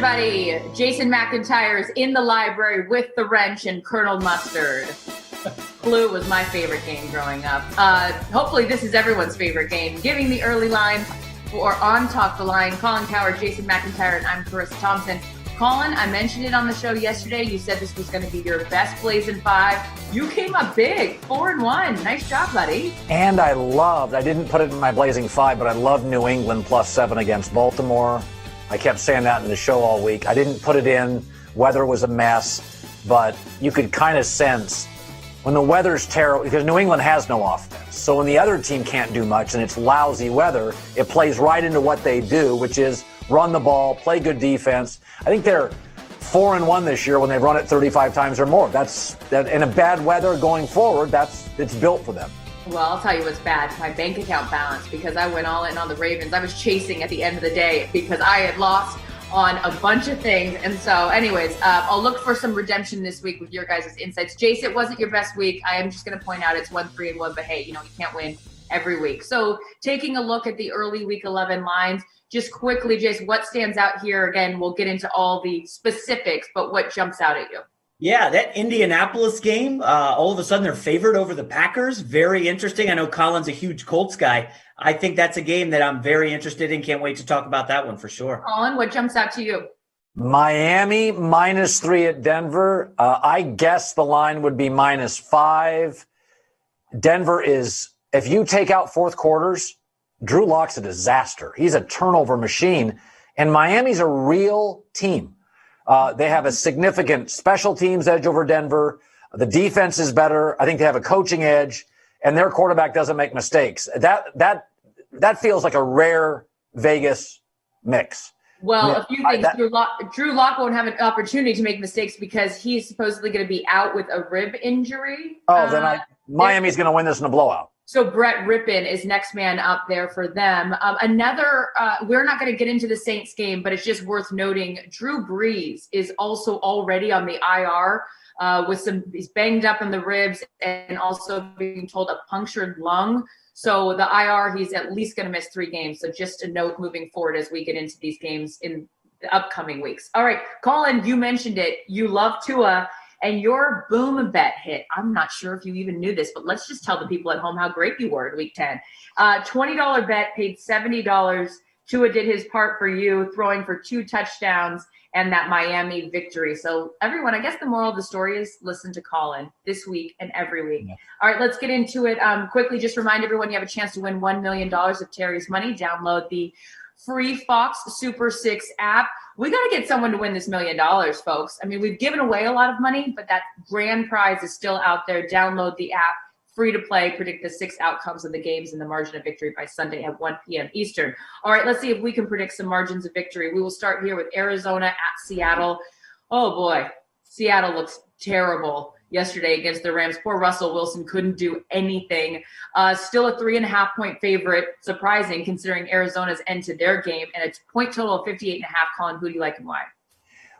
everybody. Jason McIntyre is in the library with the wrench and Colonel Mustard. Clue was my favorite game growing up. Hopefully this is everyone's favorite game. Giving the early lines for On Talk the Line, Colin Cowherd, Jason McIntyre, and I'm Charissa Thompson. Colin, I mentioned it on the show yesterday. You said this was going to be your best Blazing Five. You came up big, 4-1. Nice job, buddy. And I didn't put it in my Blazing Five, but I loved New England +7 against Baltimore. I kept saying that in the show all week. I didn't put it in. Weather was a mess, but you could kind of sense when the weather's terrible, because New England has no offense. So when the other team can't do much and it's lousy weather, it plays right into what they do, which is run the ball, play good defense. I think they're 4-1 this year when they've run it 35 times or more. That's that in a bad weather going forward. It's built for them. Well, I'll tell you what's bad. My bank account balance, because I went all in on the Ravens. I was chasing at the end of the day because I had lost on a bunch of things. And so anyways, I'll look for some redemption this week with your guys' insights. Jace, it wasn't your best week. I am just going to point out it's 1-3-1, but hey, you can't win every week. So taking a look at the early week 11 lines, just quickly, Jace, what stands out here? Again, we'll get into all the specifics, but what jumps out at you? Yeah, that Indianapolis game, all of a sudden they're favored over the Packers. Very interesting. I know Colin's a huge Colts guy. I think that's a game that I'm very interested in. Can't wait to talk about that one for sure. Colin, what jumps out to you? Miami -3 at Denver. I guess the line would be -5. Denver is, if you take out fourth quarters, Drew Lock's a disaster. He's a turnover machine. And Miami's a real team. They have a significant special teams edge over Denver. The defense is better. I think they have a coaching edge, and their quarterback doesn't make mistakes. That feels like a rare Vegas mix. Well, a few things. Drew Lock won't have an opportunity to make mistakes because he's supposedly going to be out with a rib injury. Then Miami's going to win this in a blowout. So Brett Rippon is next man up there for them. We're not going to get into the Saints game, but it's just worth noting Drew Brees is also already on the IR he's banged up in the ribs and also being told a punctured lung. So the IR, he's at least going to miss 3 games. So just a note moving forward as we get into these games in the upcoming weeks. All right, Colin, you mentioned it. You love Tua. And your boom bet hit. I'm not sure if you even knew this, but let's just tell the people at home how great you were in week 10. $20 bet paid $70. Tua did his part for you, throwing for 2 touchdowns and that Miami victory. So everyone, I guess the moral of the story is listen to Colin this week and every week. Yeah. All right, let's get into it. Quickly, just remind everyone you have a chance to win $1 million of Terry's money. Download the free Fox Super 6 app. We got to get someone to win this $1 million, folks. I mean, we've given away a lot of money, but that grand prize is still out there. Download the app, free to play. Predict the 6 outcomes of the games and the margin of victory by Sunday at 1 p.m. Eastern. All right, let's see if we can predict some margins of victory. We will start here with Arizona at Seattle. Oh, boy. Seattle looks terrible yesterday against the Rams. Poor Russell Wilson couldn't do anything. Still a 3.5-point favorite. Surprising considering Arizona's end to their game. And it's point total of 58.5. Colin, who do you like and why?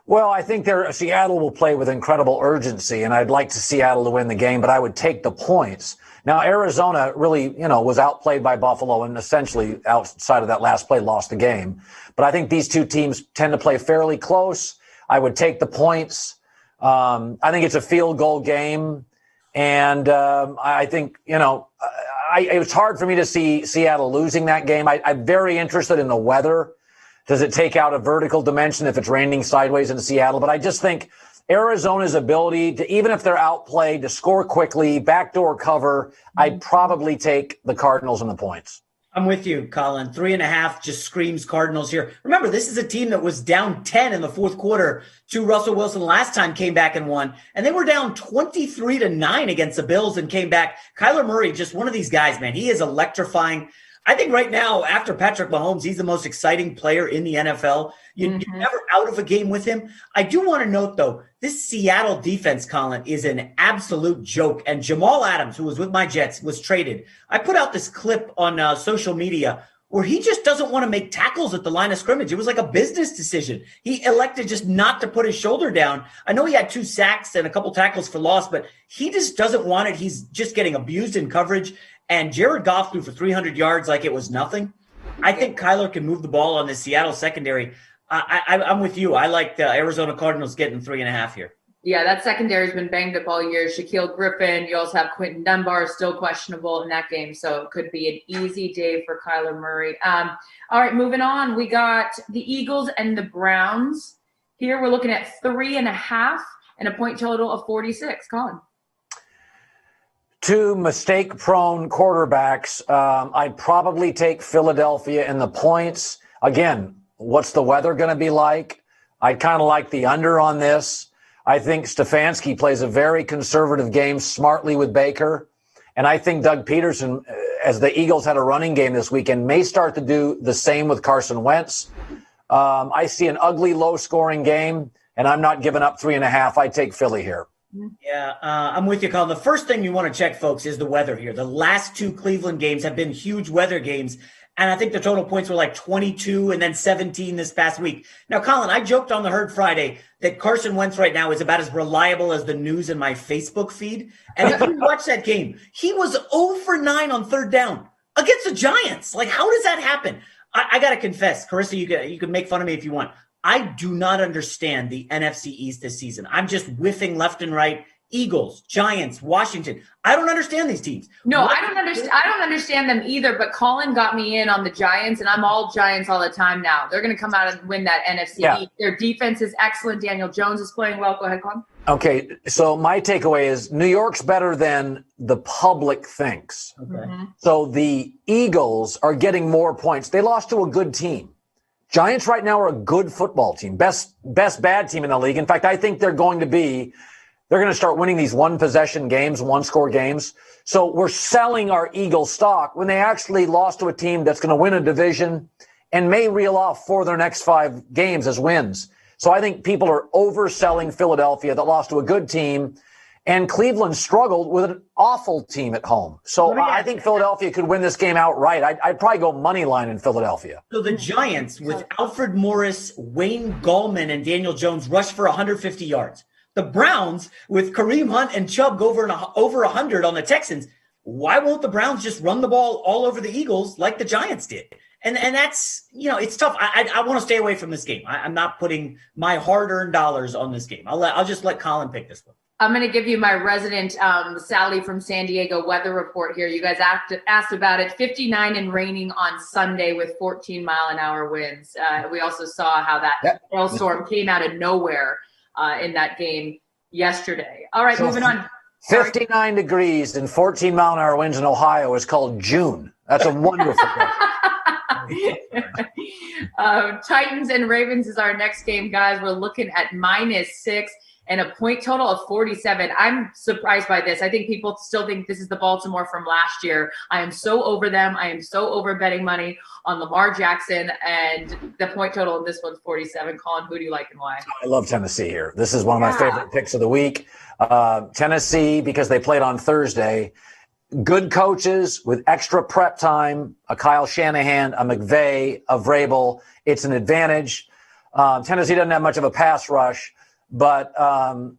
Well, I think Seattle will play with incredible urgency, and I'd like to Seattle to win the game, but I would take the points. Now, Arizona really, was outplayed by Buffalo and essentially outside of that last play lost the game. But I think these two teams tend to play fairly close. I would take the points. I think it's a field goal game. And I think, it was hard for me to see Seattle losing that game. I'm very interested in the weather. Does it take out a vertical dimension if it's raining sideways in Seattle? But I just think Arizona's ability to, even if they're outplayed, to score quickly, backdoor cover, I'd probably take the Cardinals and the points. I'm with you, Colin. 3.5 just screams Cardinals here. Remember, this is a team that was down 10 in the fourth quarter to Russell Wilson last time, came back and won. And they were down 23-9 against the Bills and came back. Kyler Murray, just one of these guys, man. He is electrifying. I think right now, after Patrick Mahomes, he's the most exciting player in the NFL. You're never out of a game with him. I do want to note, though, this Seattle defense, Colin, is an absolute joke. And Jamal Adams, who was with my Jets, was traded. I put out this clip on social media where he just doesn't want to make tackles at the line of scrimmage. It was like a business decision. He elected just not to put his shoulder down. I know he had 2 sacks and a couple tackles for loss, but he just doesn't want it. He's just getting abused in coverage. And Jared Goff threw for 300 yards like it was nothing. I think Kyler can move the ball on the Seattle secondary. I'm with you. I like the Arizona Cardinals getting 3.5 here. Yeah, that secondary's been banged up all year. Shaquille Griffin. You also have Quentin Dunbar still questionable in that game, so it could be an easy day for Kyler Murray. All right, moving on. We got the Eagles and the Browns. Here we're looking at 3.5 and a point total of 46. Colin. Two mistake-prone quarterbacks. I'd probably take Philadelphia in the points. Again, what's the weather going to be like? I'd kind of like the under on this. I think Stefanski plays a very conservative game smartly with Baker. And I think Doug Peterson, as the Eagles had a running game this weekend, may start to do the same with Carson Wentz. I see an ugly, low-scoring game, and I'm not giving up 3.5. I take Philly here. Yeah, I'm with you, Colin. The first thing you want to check, folks, is the weather here. The last two Cleveland games have been huge weather games. And I think the total points were like 22 and then 17 this past week. Now, Colin, I joked on the Herd Friday that Carson Wentz right now is about as reliable as the news in my Facebook feed. And if you watch that game, he was 0 for 9 on third down against the Giants. Like, how does that happen? I got to confess, Charissa, you can make fun of me if you want. I do not understand the NFC East this season. I'm just whiffing left and right. Eagles, Giants, Washington. I don't understand these teams. No, I don't understand them either, but Colin got me in on the Giants, and I'm all Giants all the time now. They're going to come out and win that NFC East. Their defense is excellent. Daniel Jones is playing well. Go ahead, Colin. Okay, so my takeaway is New York's better than the public thinks. Okay. Mm-hmm. So the Eagles are getting more points. They lost to a good team. Giants right now are a good football team, best bad team in the league. In fact, I think they're going to start winning these one-possession games, one-score games. So we're selling our Eagle stock when they actually lost to a team that's going to win a division and may reel off 4 of their next 5 games as wins. So I think people are overselling Philadelphia that lost to a good team, and Cleveland struggled with an awful team at home. So I think Philadelphia could win this game outright. I'd probably go money line in Philadelphia. So the Giants, with Alfred Morris, Wayne Gallman, and Daniel Jones, rushed for 150 yards. The Browns, with Kareem Hunt and Chubb, go over 100 on the Texans. Why won't the Browns just run the ball all over the Eagles like the Giants did? And that's, it's tough. I want to stay away from this game. I'm not putting my hard-earned dollars on this game. I'll just let Colin pick this one. I'm going to give you my resident Sally from San Diego weather report here. You guys asked about it. 59 and raining on Sunday with 14-mile-an-hour winds. We also saw how that hailstorm came out of nowhere in that game yesterday. All right, moving on. 59 degrees and 14-mile-an-hour winds in Ohio is called June. That's a wonderful Titans and Ravens is our next game, guys. We're looking at -6 and a point total of 47. I'm surprised by this. I think people still think this is the Baltimore from last year. I am so over them. I am so over betting money on Lamar Jackson, and the point total in this one's 47. Colin, who do you like and why? I love Tennessee here. This is one of my favorite picks of the week. Tennessee, because they played on Thursday. Good coaches with extra prep time, a Kyle Shanahan, a McVay, a Vrabel. It's an advantage. Tennessee doesn't have much of a pass rush. But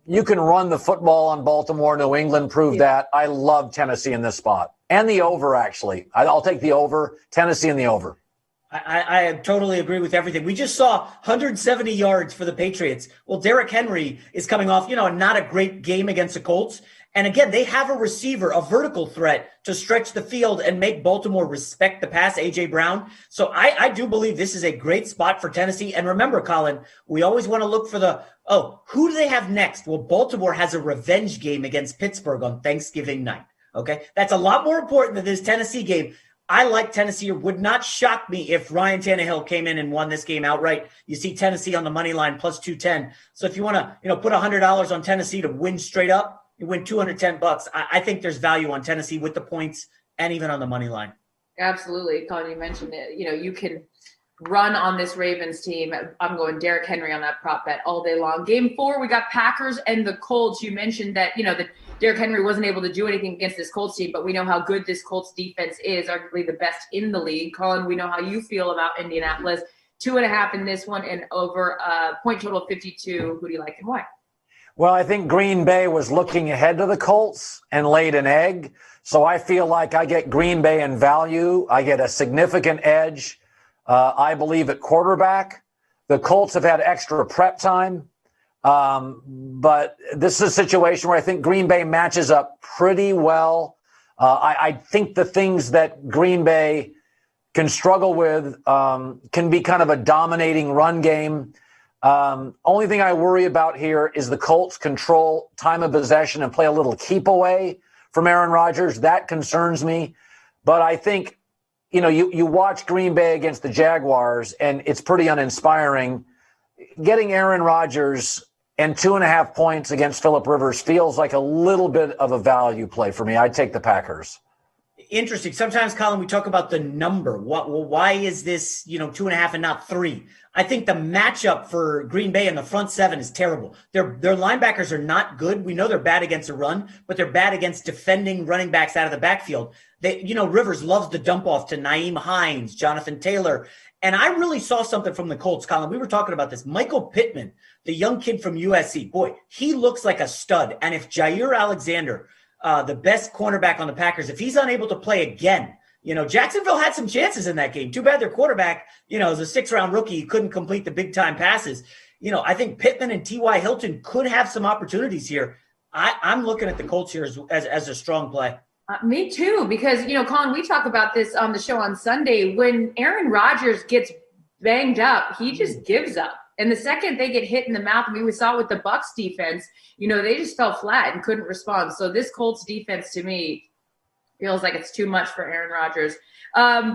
you can run the football on Baltimore. New England proved that. I love Tennessee in this spot. And the over, actually. I'll take the over. Tennessee and the over. I totally agree with everything. We just saw 170 yards for the Patriots. Well, Derrick Henry is coming off, not a great game against the Colts. And again, they have a receiver, a vertical threat to stretch the field and make Baltimore respect the pass, A.J. Brown. So I do believe this is a great spot for Tennessee. And remember, Colin, we always want to look for who do they have next? Well, Baltimore has a revenge game against Pittsburgh on Thanksgiving night. Okay, that's a lot more important than this Tennessee game. I like Tennessee. It would not shock me if Ryan Tannehill came in and won this game outright. You see Tennessee on the money line plus 210. So if you want to, put $100 on Tennessee to win straight up, you win $210. I think there's value on Tennessee with the points and even on the money line. Absolutely. Colin, you mentioned it. You can run on this Ravens team. I'm going Derrick Henry on that prop bet all day long. Game 4, we got Packers and the Colts. You mentioned that, that Derrick Henry wasn't able to do anything against this Colts team, but we know how good this Colts defense is, arguably the best in the league. Colin, we know how you feel about Indianapolis. 2.5 in this one and over point total 52. Who do you like and why? Well, I think Green Bay was looking ahead to the Colts and laid an egg. So I feel like I get Green Bay in value. I get a significant edge. I believe at quarterback. The Colts have had extra prep time. But this is a situation where I think Green Bay matches up pretty well. I think the things that Green Bay can struggle with can be kind of a dominating run game. Only thing I worry about here is the Colts control time of possession and play a little keep away from Aaron Rodgers. That concerns me. But I think, you watch Green Bay against the Jaguars, and it's pretty uninspiring. Getting Aaron Rodgers and 2.5 points against Phillip Rivers feels like a little bit of a value play for me. I'd take the Packers. Interesting. Sometimes, Colin, we talk about the number. Why is this, 2.5 and not 3? I think the matchup for Green Bay in the front seven is terrible. Their linebackers are not good. We know they're bad against the run, but they're bad against defending running backs out of the backfield. Rivers loves to dump off to Nyheim Hines, Jonathan Taylor. And I really saw something from the Colts, Colin. We were talking about this. Michael Pittman, the young kid from USC, boy, he looks like a stud. And if Jair Alexander, the best cornerback on the Packers, if he's unable to play again, Jacksonville had some chances in that game. Too bad their quarterback, is a 6th-round rookie. He couldn't complete the big-time passes. I think Pittman and T.Y. Hilton could have some opportunities here. I'm looking at the Colts here as a strong play. Me too, because, Colin, we talk about this on the show on Sunday. When Aaron Rodgers gets banged up, he just gives up. And the second they get hit in the mouth, we saw it with the Bucs defense, they just fell flat and couldn't respond. So this Colts defense, to me, feels like it's too much for Aaron Rodgers.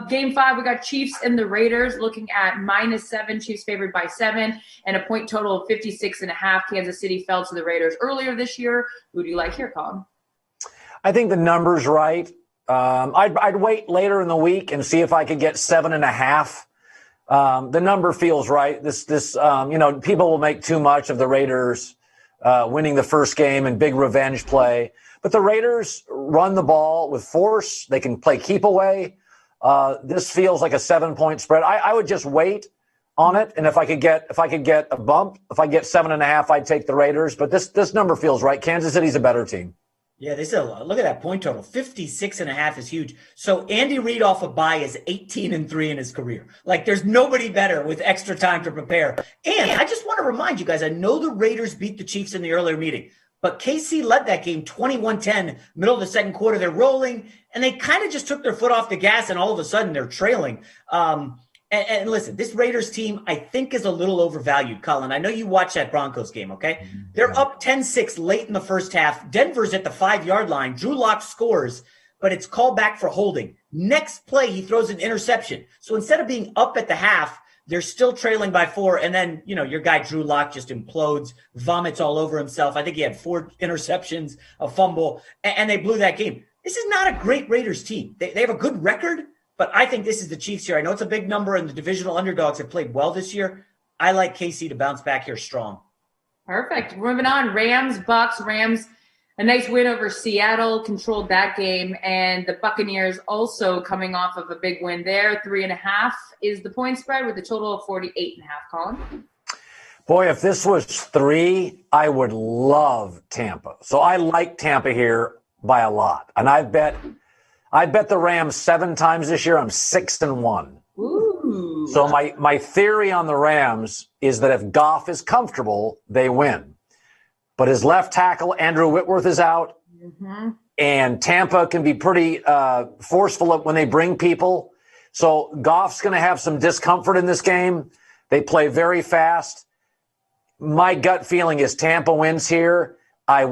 Game 5, we got Chiefs and the Raiders looking at -7, Chiefs favored by 7, and a point total of 56.5. Kansas City fell to the Raiders earlier this year. Who do you like here, Colin? I think the number's right. I'd wait later in the week and see if I could get 7.5. The number feels right. This people will make too much of the Raiders winning the first game and big revenge play. But the Raiders run the ball with force. They can play keep away. This feels like a 7-point spread. I would just wait on it. And if I could get a bump, if I get 7.5, I'd take the Raiders. But this number feels right. Kansas City's a better team. Yeah, look at that point total. 56.5 is huge. So Andy Reid off a bye is 18-3 in his career. Like, there's nobody better with extra time to prepare. And I just want to remind you guys, I know the Raiders beat the Chiefs in the earlier meeting, but KC led that game 21-10, middle of the second quarter. They're rolling, and they kind of just took their foot off the gas, and all of a sudden they're trailing. And listen, this Raiders team, I think, is a little overvalued. Colin, I know you watched that Broncos game, okay? They're up 10-6 late in the first half. Denver's at the 5-yard line. Drew Lock scores, but it's called back for holding. Next play, he throws an interception. So instead of being up at the half, they're still trailing by 4. And then, your guy Drew Lock just implodes, vomits all over himself. I think he had 4 interceptions, a fumble, and they blew that game. This is not a great Raiders team. They have a good record. But I think this is the Chiefs here. I know it's a big number, and the divisional underdogs have played well this year. I like KC to bounce back here strong. Perfect. Moving on, Rams, Bucks. Rams, a nice win over Seattle, controlled that game. And the Buccaneers also coming off of a big win there. 3.5 is the point spread with a total of 48.5, Colin. Boy, if this was 3, I would love Tampa. So I like Tampa here by a lot. And I bet the Rams 7 times this year. I'm 6-1. Ooh. So my theory on the Rams is that if Goff is comfortable, they win. But his left tackle, Andrew Whitworth, is out. Mm-hmm. And Tampa can be pretty forceful when they bring people. So Goff's going to have some discomfort in this game. They play very fast. My gut feeling is Tampa wins here. Do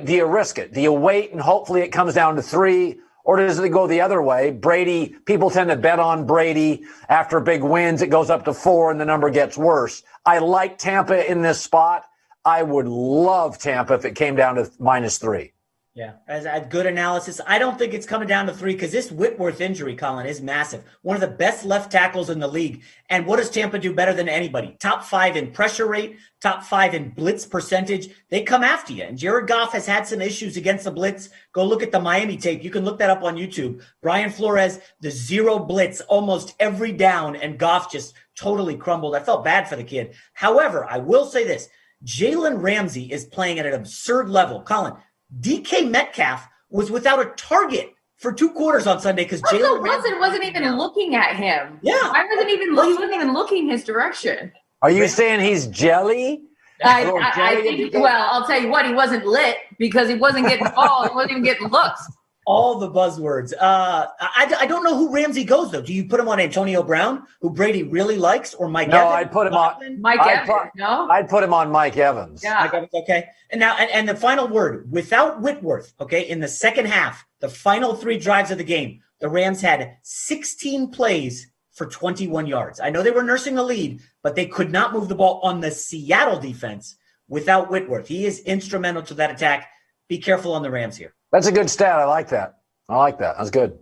you risk it? Do you wait and hopefully it comes down to 3, or does it go the other way? People tend to bet on Brady after big wins. It goes up to 4 and the number gets worse. I like Tampa in this spot. I would love Tampa if it came down to -3. Yeah, as a good analysis. I don't think it's coming down to 3 because this Whitworth injury, Colin, is massive. One of the best left tackles in the league. And what does Tampa do better than anybody? Top 5 in pressure rate, top 5 in blitz percentage. They come after you. And Jared Goff has had some issues against the blitz. Go look at the Miami tape. You can look that up on YouTube. Brian Flores, the 0 blitz almost every down, and Goff just totally crumbled. I felt bad for the kid. However, I will say this. Jalen Ramsey is playing at an absurd level. Colin, DK Metcalf was without a target for 2 quarters on Sunday because Russell Wilson wasn't even looking at him. Yeah. He wasn't even looking his direction. Are you saying he's jelly? I think, well, I'll tell you what, he wasn't lit because he wasn't getting balls. He wasn't even getting looks. All the buzzwords. I don't know who Ramsey goes, though. Do you put him on Antonio Brown, who Brady really likes, or Mike Evans? No, I'd put him on Mike Evans, no? I'd put him on Mike Evans. Yeah. Mike Evans, okay. And now, and the final word, without Whitworth, okay, in the second half, the final 3 drives of the game, the Rams had 16 plays for 21 yards. I know they were nursing a lead, but they could not move the ball on the Seattle defense without Whitworth. He is instrumental to that attack. Be careful on the Rams here. That's a good stat. I like that. That's good.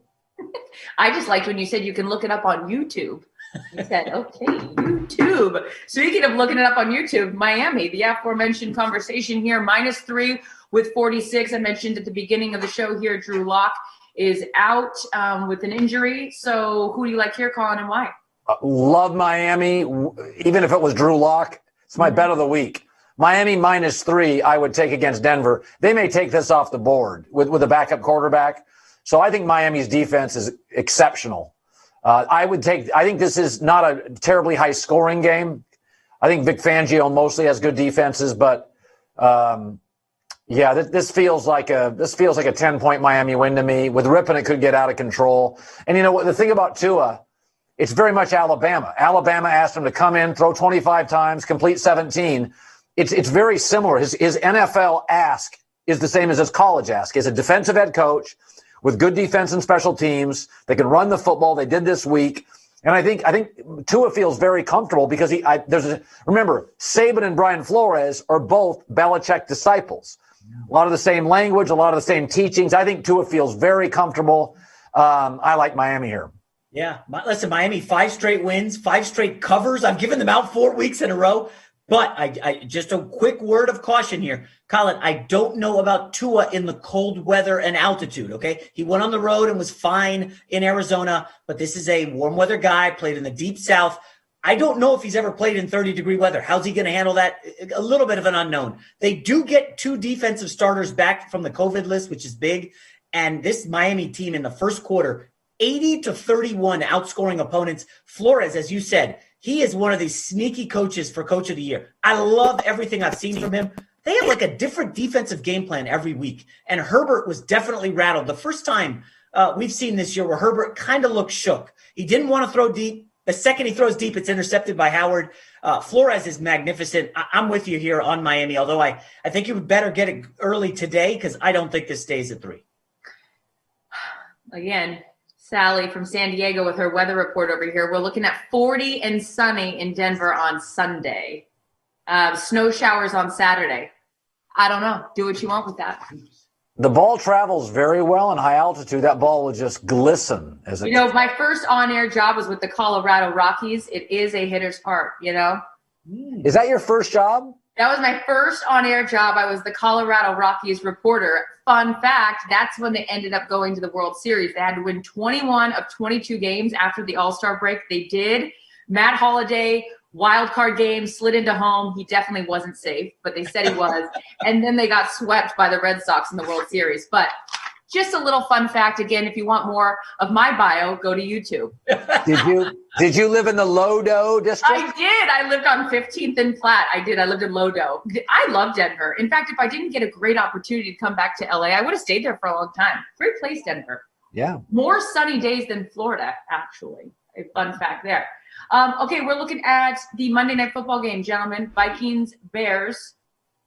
I just liked when you said you can look it up on YouTube. You said, okay, YouTube. Speaking of looking it up on YouTube, Miami, the aforementioned conversation here, -3 with 46. I mentioned at the beginning of the show here, Drew Lock is out with an injury. So who do you like here, Colin, and why? Love Miami, even if it was Drew Lock. It's my bet of the week. Miami -3, I would take against Denver. They may take this off the board with a backup quarterback. So I think Miami's defense is exceptional. I think this is not a terribly high scoring game. I think Vic Fangio mostly has good defenses, but this feels like a 10-point Miami win to me. With Rippon, it could get out of control. And you know what? The thing about Tua, it's very much Alabama. Alabama asked him to come in, throw 25 times, complete 17. It's very similar. His NFL ask is the same as his college ask. He's a defensive head coach with good defense and special teams. They can run the football. They did this week. And I think Tua feels very comfortable because remember, Saban and Brian Flores are both Belichick disciples. A lot of the same language, a lot of the same teachings. I think Tua feels very comfortable. I like Miami here. Yeah. Listen, Miami, 5 straight wins, 5 straight covers. I've given them out 4 weeks in a row. But I just a quick word of caution here. Colin, I don't know about Tua in the cold weather and altitude, okay? He went on the road and was fine in Arizona, but this is a warm weather guy, played in the deep south. I don't know if he's ever played in 30-degree weather. How's he going to handle that? A little bit of an unknown. They do get 2 defensive starters back from the COVID list, which is big. And this Miami team in the first quarter, 80-31 outscoring opponents. Flores, as you said, he is one of these sneaky coaches for Coach of the Year. I love everything I've seen from him. They have like a different defensive game plan every week. And Herbert was definitely rattled. The first time we've seen this year where Herbert kind of looked shook. He didn't want to throw deep. The second he throws deep, it's intercepted by Howard. Flores is magnificent. I'm with you here on Miami, although I think you would better get it early today because I don't think this stays at 3. Again, Sally from San Diego with her weather report over here. We're looking at 40 and sunny in Denver on Sunday. Snow showers on Saturday. I don't know. Do what you want with that. The ball travels very well in high altitude. That ball will just glisten. My first on-air job was with the Colorado Rockies. It is a hitter's park, Is that your first job? That was my first on-air job. I was the Colorado Rockies reporter. Fun fact, that's when they ended up going to the World Series. They had to win 21 of 22 games after the All-Star break. They did. Matt Holliday, wild card game, slid into home. He definitely wasn't safe, but they said he was. And then they got swept by the Red Sox in the World Series. But just a little fun fact. Again, if you want more of my bio, go to YouTube. Did you live in the Lodo district? I did. I lived on 15th and Platte. I did. I lived in Lodo. I love Denver. In fact, if I didn't get a great opportunity to come back to LA, I would have stayed there for a long time. Great place, Denver. Yeah. More sunny days than Florida, actually. A fun fact there. Okay, we're looking at the Monday Night Football game, gentlemen. Vikings, Bears.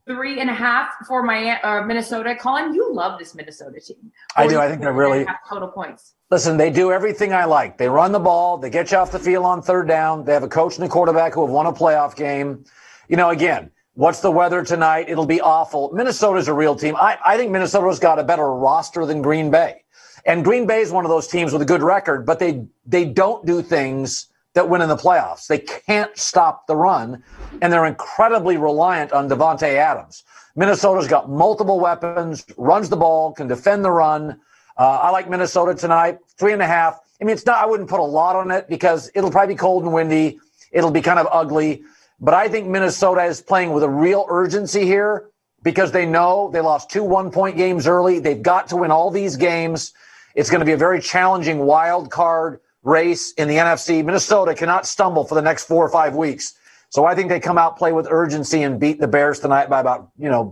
3.5 for Minnesota. Colin, you love this Minnesota team. I do. I think they're really total points. Listen, they do everything I like. They run the ball. They get you off the field on 3rd down. They have a coach and a quarterback who have won a playoff game. Again, what's the weather tonight? It'll be awful. Minnesota's a real team. I think Minnesota's got a better roster than Green Bay. And Green Bay is one of those teams with a good record, but they don't do things that win in the playoffs. They can't stop the run, and they're incredibly reliant on Devontae Adams. Minnesota's got multiple weapons, runs the ball, can defend the run. I like Minnesota tonight, 3.5. I mean, I wouldn't put a lot on it because it'll probably be cold and windy. It'll be kind of ugly. But I think Minnesota is playing with a real urgency here because they know they lost 2 one-point games early. They've got to win all these games. It's going to be a very challenging wild card race in the NFC. Minnesota cannot stumble for the next 4 or 5 weeks. So I think they come out, play with urgency, and beat the Bears tonight by about, a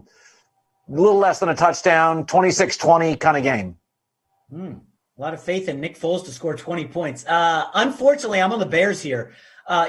little less than a touchdown, 26-20 kind of game. A lot of faith in Nick Foles to score 20 points. Unfortunately, I'm on the Bears here.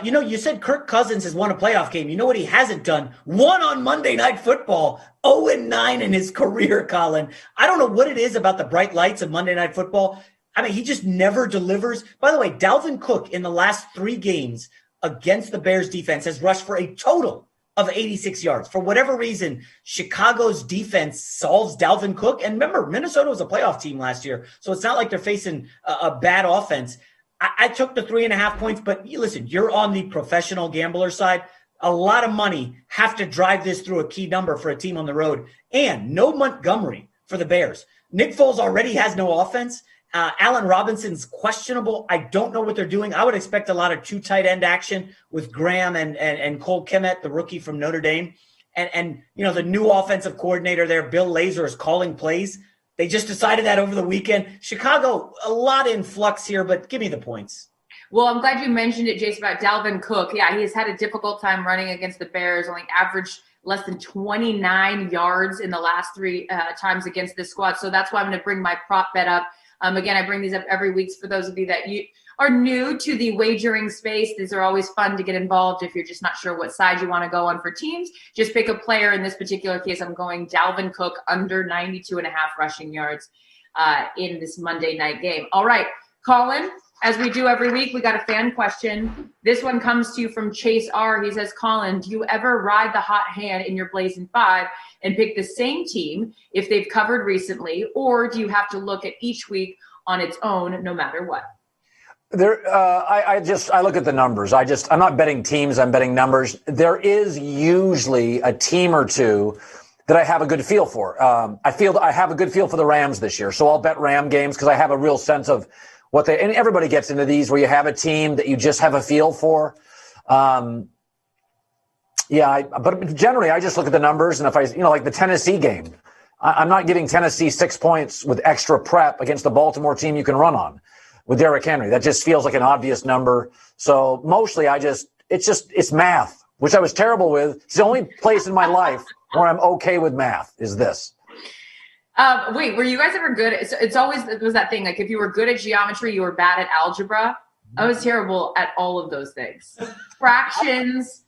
You said Kirk Cousins has won a playoff game. You know what he hasn't done? Won on Monday Night Football. 0-9 in his career, Colin. I don't know what it is about the bright lights of Monday Night Football. I mean, he just never delivers. By the way, Dalvin Cook in the last 3 games against the Bears defense has rushed for a total of 86 yards. For whatever reason, Chicago's defense solves Dalvin Cook. And remember, Minnesota was a playoff team last year, so it's not like they're facing a bad offense. I took the 3.5 points, but listen, you're on the professional gambler side. A lot of money have to drive this through a key number for a team on the road. And no Montgomery for the Bears. Nick Foles already has no offense. Allen Robinson's questionable. I don't know what they're doing. I would expect a lot of 2 tight end action with Graham and Cole Kmet, the rookie from Notre Dame. And the new offensive coordinator there, Bill Lazor, is calling plays. They just decided that over the weekend. Chicago, a lot in flux here, but give me the points. Well, I'm glad you mentioned it, Jason, about Dalvin Cook. Yeah, he has had a difficult time running against the Bears, only averaged less than 29 yards in the last 3 times against this squad. So that's why I'm going to bring my prop bet up. Again, I bring these up every week for those of you that are new to the wagering space. These are always fun to get involved. If you're just not sure what side you want to go on for teams, just pick a player. In this particular case, I'm going Dalvin Cook under 92.5 rushing yards in this Monday night game. All right, Colin, as we do every week, we got a fan question. This one comes to you from Chase R. He says, Colin, do you ever ride the hot hand in your Blazing 5 and pick the same team if they've covered recently, or do you have to look at each week on its own no matter what? I look at the numbers. I'm not betting teams. I'm betting numbers. There is usually a team or two that I have a good feel for. I have a good feel for the Rams this year. So I'll bet Ram games because I have a real sense of and everybody gets into these where you have a team that you just have a feel for. But generally I just look at the numbers, and if like the Tennessee game, I'm not giving Tennessee 6 points with extra prep against the Baltimore team you can run on with Derrick Henry. That just feels like an obvious number. So mostly it's math, which I was terrible with. It's the only place in my life where I'm okay with math is this. Wait, were you guys ever good? It was that thing. Like if you were good at geometry, you were bad at algebra. I was terrible at all of those things. Fractions.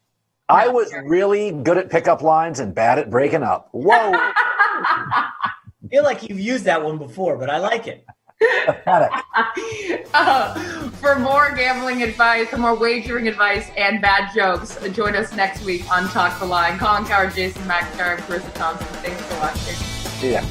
I was really good at pickup lines and bad at breaking up. Whoa. I feel like you've used that one before, but I like it. For more gambling advice, for more wagering advice and bad jokes, join us next week on Talk the Line. Colin, Cowherd, Jason McIntyre, and Charissa Thompson. Thanks for watching. See ya.